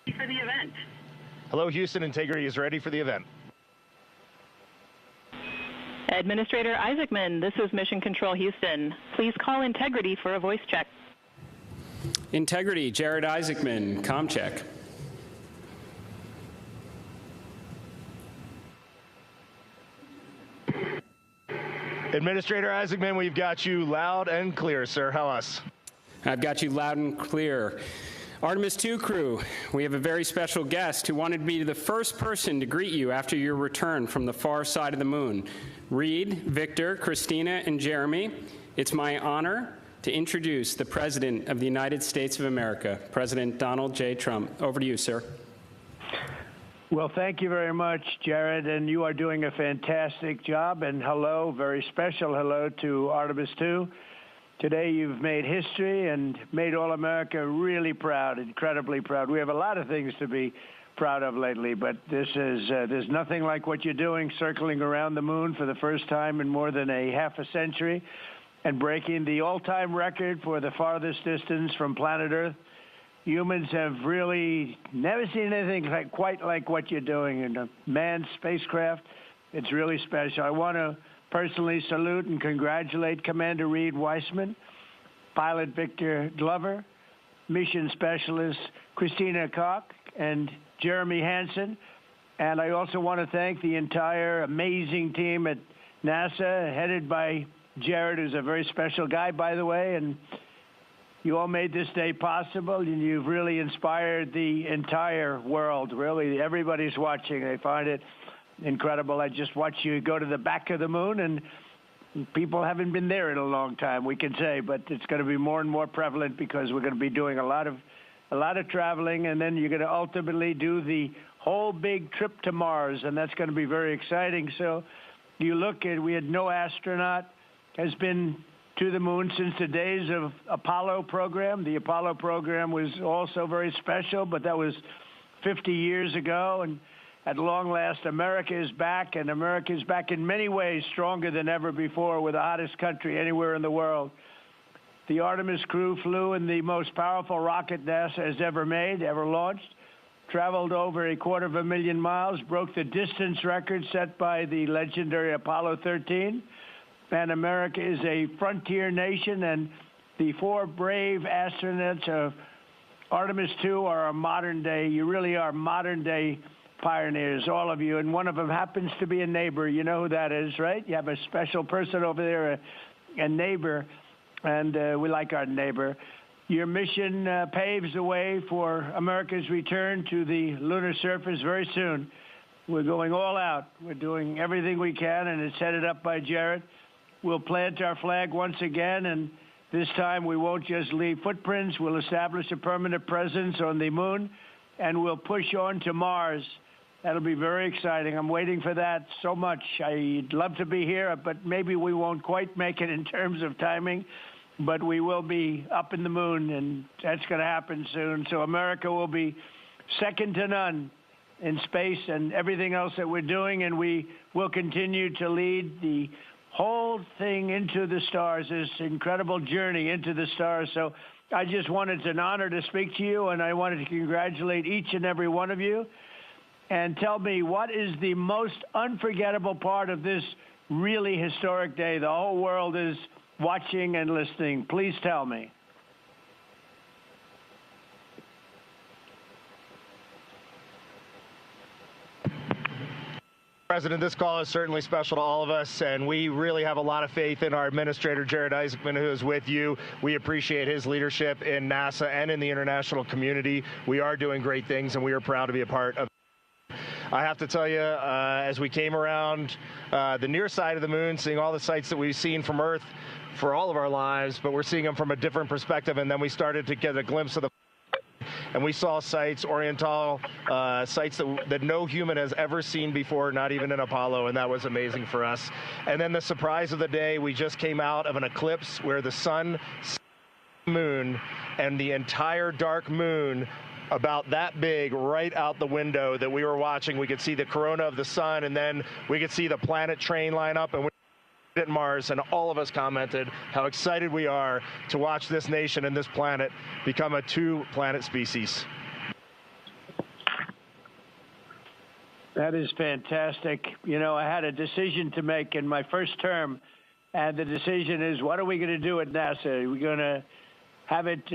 For the event. Hello, Houston. Integrity is ready for the event. Administrator Isaacman, this is Mission Control Houston. Please call Integrity for a voice check. Integrity, Jared Isaacman, comm check. Administrator Isaacman, we've got you loud and clear, sir. How us? I've got you loud and clear. Artemis II crew, we have a very special guest who wanted to be the first person to greet you after your return from the far side of the moon. Reed, Victor, Christina, and Jeremy, it's my honor to introduce the President of the United States of America, President Donald J. Trump. Over to you, sir. Well, thank you very much, Jared, and you are doing a fantastic job. And hello, very special hello to Artemis II. Today you've made history and made all America really proud, incredibly proud. We have a lot of things to be proud of lately, but this is there's nothing like what you're doing, circling around the moon for the first time in more than a half a century and breaking the all-time record for the farthest distance from planet Earth. Humans have really never seen anything quite like what you're doing in a manned spacecraft. It's really special. I want to personally salute and congratulate Commander Reed Weissman, Pilot Victor Glover, Mission Specialist Christina Koch, and Jeremy Hansen. And I also want to thank the entire amazing team at NASA, headed by Jared, who's a very special guy, by the way, and you all made this day possible, and you've really inspired the entire world. Really, everybody's watching. They find it incredible. I just watched you go to the back of the moon, and people haven't been there in a long time, we can say, but it's going to be more and more prevalent because we're going to be doing a lot of traveling, and then you're going to ultimately do the whole big trip to Mars, and that's going to be very exciting. So you look at, we had no astronaut has been to the moon since the days of Apollo program. The Apollo program was also very special, but that was 50 years ago. And at long last, America is back, and America is back in many ways stronger than ever before. We're the hottest country anywhere in the world. The Artemis crew flew in the most powerful rocket NASA has ever made, ever launched, traveled over 250,000 miles, broke the distance record set by the legendary Apollo 13. And America is a frontier nation, and the four brave astronauts of Artemis II are a modern-day, you really are modern-day pioneers, all of you, and one of them happens to be a neighbor. You know who that is, right? You have a special person over there, a neighbor, and we like our neighbor. Your mission paves the way for America's return to the lunar surface very soon. We're going all out. We're doing everything we can, and it's headed up by Jared. We'll plant our flag once again, and this time we won't just leave footprints. We'll establish a permanent presence on the moon, and we'll push on to Mars. That'll be very exciting. I'm waiting for that so much. I'd love to be here, but maybe we won't quite make it in terms of timing, but we will be up in the moon, and that's going to happen soon. So America will be second to none in space and everything else that we're doing, and we will continue to lead the whole thing into the stars, this incredible journey into the stars. So I just wanted, it's an honor to speak to you, and I wanted to congratulate each and every one of you. And tell me, what is the most unforgettable part of this really historic day? The whole world is watching and listening. Please tell me. President, this call is certainly special to all of us, and we really have a lot of faith in our administrator, Jared Isaacman, who is with you. We appreciate his leadership in NASA and in the international community. We are doing great things, and we are proud to be a part of it. I have to tell you, as we came around the near side of the moon, seeing all the sights that we've seen from Earth for all of our lives, but we're seeing them from a different perspective, and then we started to get a glimpse of the and we saw sights, Oriental sights that no human has ever seen before, not even in Apollo, and that was amazing for us. And then the surprise of the day, we just came out of an eclipse where the sun, moon, and the entire dark moon about that big right out the window that we were watching. We could see the corona of the sun, and then we could see the planet train line up, and at Mars, and all of us commented how excited we are to watch this nation and this planet become a two-planet species. That is fantastic. You know, I had a decision to make in my first term, and the decision is, what are we going to do at NASA? Are we going to have it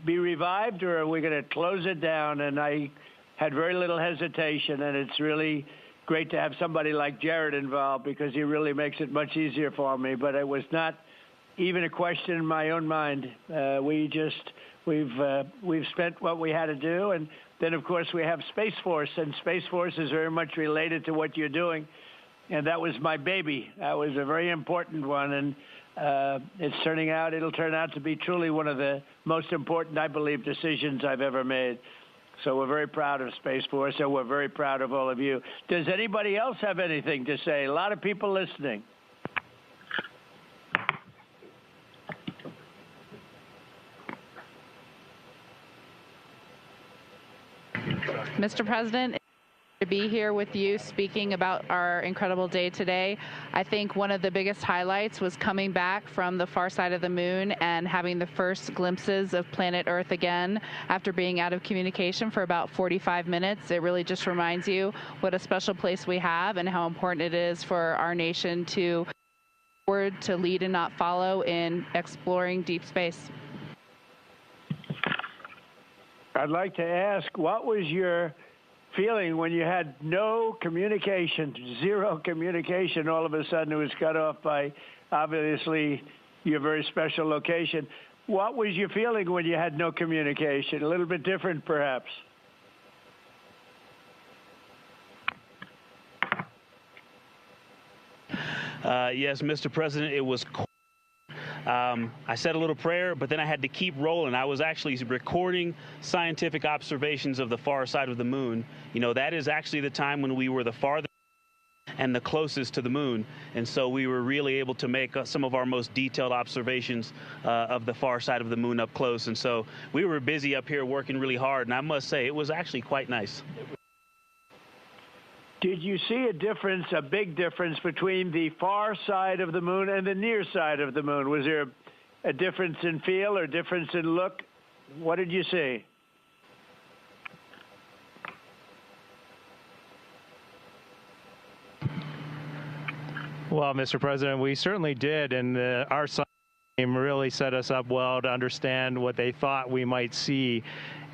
be revived, or are we going to close it down? And I had very little hesitation, and it's really great to have somebody like Jared involved because he really makes it much easier for me. But it was not even a question in my own mind. We've spent what we had to do, and then of course we have Space Force, and Space Force is very much related to what you're doing, and that was my baby. That was a very important one, and it'll turn out to be truly one of the most important, I believe, decisions I've ever made. So we're very proud of Space Force, and we're very proud of all of you. Does anybody else have anything to say? A lot of people listening. Mr. President, to be here with you speaking about our incredible day today. I think one of the biggest highlights was coming back from the far side of the moon and having the first glimpses of planet Earth again after being out of communication for about 45 minutes. It really just reminds you what a special place we have and how important it is for our nation to lead and not follow in exploring deep space. I'd like to ask, what was your feeling when you had no communication, zero communication? All of a sudden it was cut off by, obviously, your very special location. What was your feeling when you had no communication? A little bit different, perhaps. Yes, Mr. President, it was I said a little prayer, but then I had to keep rolling. I was actually recording scientific observations of the far side of the moon. You know, that is actually the time when we were the farthest and the closest to the moon. And so we were really able to make some of our most detailed observations of the far side of the moon up close. And so we were busy up here working really hard. And I must say, it was actually quite nice. Did you see a difference, a big difference, between the far side of the moon and the near side of the moon? Was there a difference in feel or difference in look? What did you see? Well, Mr. President, we certainly did, and our science team really set us up well to understand what they thought we might see.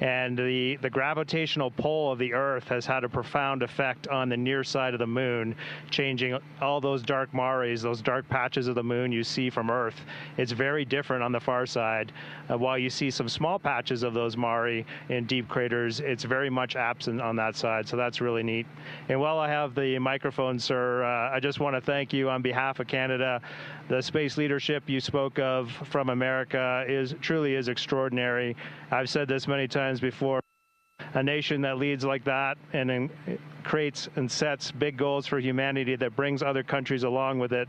And the gravitational pull of the Earth has had a profound effect on the near side of the moon, changing all those dark mares, those dark patches of the moon you see from Earth. It's very different on the far side. While you see some small patches of those mare in deep craters, it's very much absent on that side, so that's really neat. And while I have the microphone, sir, I just want to thank you on behalf of Canada. The space leadership you spoke of from America truly is extraordinary. I've said this many times before. A nation that leads like that and creates and sets big goals for humanity that brings other countries along with it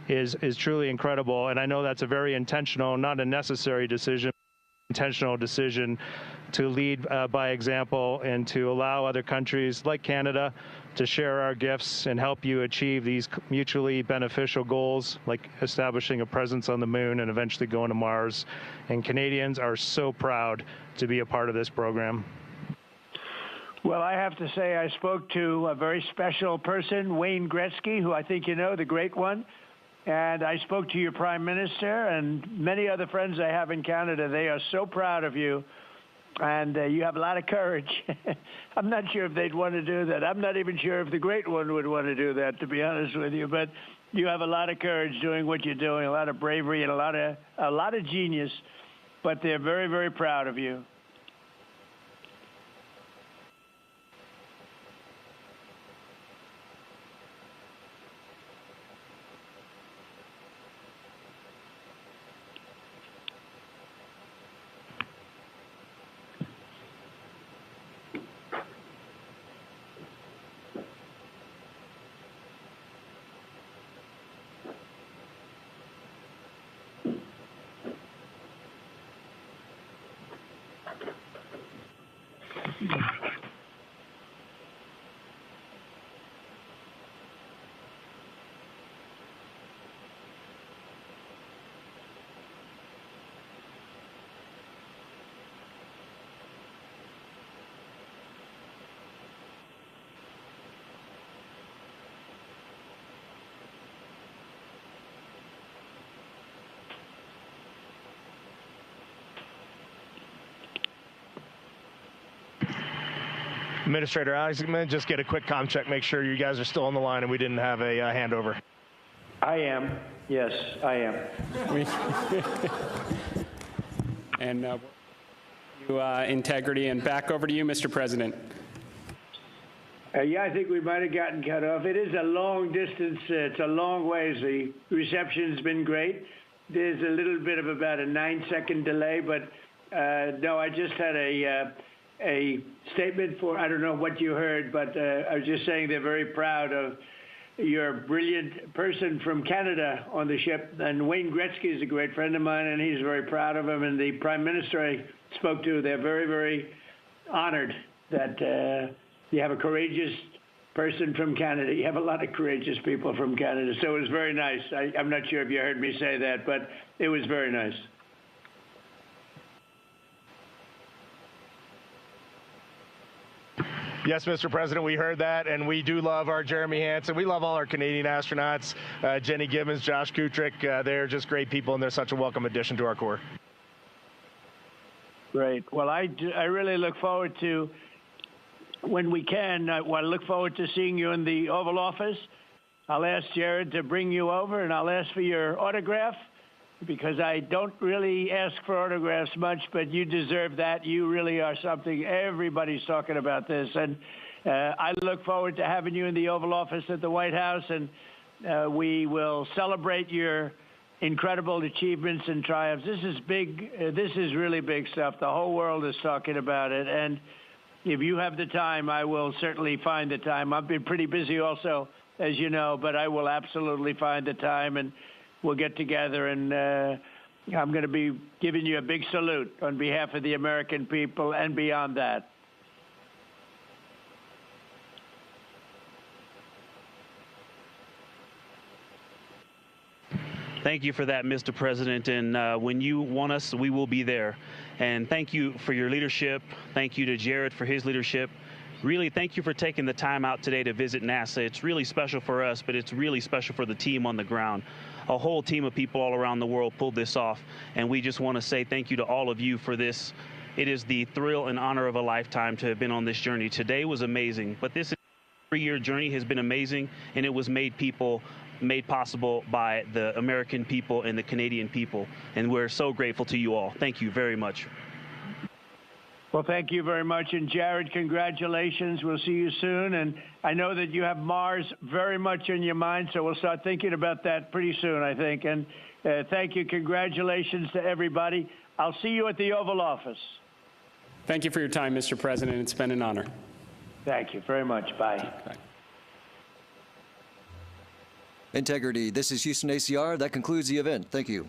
is truly incredible. And I know that's a very intentional, not a necessary decision, intentional decision to lead by example and to allow other countries like Canada to share our gifts and help you achieve these mutually beneficial goals, like establishing a presence on the moon and eventually going to Mars. And Canadians are so proud to be a part of this program. Well, I have to say I spoke to a very special person, Wayne Gretzky, who I think you know, the great one. And I spoke to your prime minister and many other friends I have in Canada. They are so proud of you. And you have a lot of courage. I'm not sure if they'd want to do that. I'm not even sure if the great one would want to do that, to be honest with you. But you have a lot of courage doing what you're doing, a lot of bravery and a lot of genius. But they're very, very proud of you. Administrator Isaacman, just get a quick comm check, make sure you guys are still on the line and we didn't have a handover. I am. Yes, I am. And integrity, and back over to you, Mr. President. Yeah, I think we might have gotten cut off. It is a long distance. It's a long ways. The reception's been great. There's a little bit of about a 9-second delay, but no, I just had a statement for, I don't know what you heard, but I was just saying they're very proud of your brilliant person from Canada on the ship. And Wayne Gretzky is a great friend of mine, and he's very proud of him. And the Prime Minister I spoke to, they're very, very honored that you have a courageous person from Canada. You have a lot of courageous people from Canada. So it was very nice. I'm not sure if you heard me say that, but it was very nice. Yes, Mr. President, we heard that, and we do love our Jeremy Hansen. We love all our Canadian astronauts, Jenny Gibbons, Josh Kutrick. They're just great people, and they're such a welcome addition to our Corps. Great. Well, I really look forward to, when we can, I look forward to seeing you in the Oval Office. I'll ask Jared to bring you over, and I'll ask for your autograph, because I don't really ask for autographs much, but you deserve that. You really are something. Everybody's talking about this. And I look forward to having you in the Oval Office at the White House, and we will celebrate your incredible achievements and triumphs. This is big. This is really big stuff. The whole world is talking about it. And if you have the time, I will certainly find the time. I've been pretty busy also, as you know, but I will absolutely find the time, and we'll get together, and I'm going to be giving you a big salute on behalf of the American people and beyond that. Thank you for that, Mr. President. And when you want us, we will be there. And thank you for your leadership. Thank you to Jared for his leadership. Really, thank you for taking the time out today to visit NASA. It's really special for us, but it's really special for the team on the ground. A whole team of people all around the world pulled this off, and we just want to say thank you to all of you for this. It is the thrill and honor of a lifetime to have been on this journey. Today was amazing, but this 3-year journey has been amazing, and it was made possible by the American people and the Canadian people, and we're so grateful to you all. Thank you very much. Well, thank you very much. And Jared, congratulations. We'll see you soon. And I know that you have Mars very much in your mind, so we'll start thinking about that pretty soon, I think. And thank you. Congratulations to everybody. I'll see you at the Oval Office. Thank you for your time, Mr. President. It's been an honor. Thank you very much. Bye. Bye. Integrity. This is Houston ACR. That concludes the event. Thank you.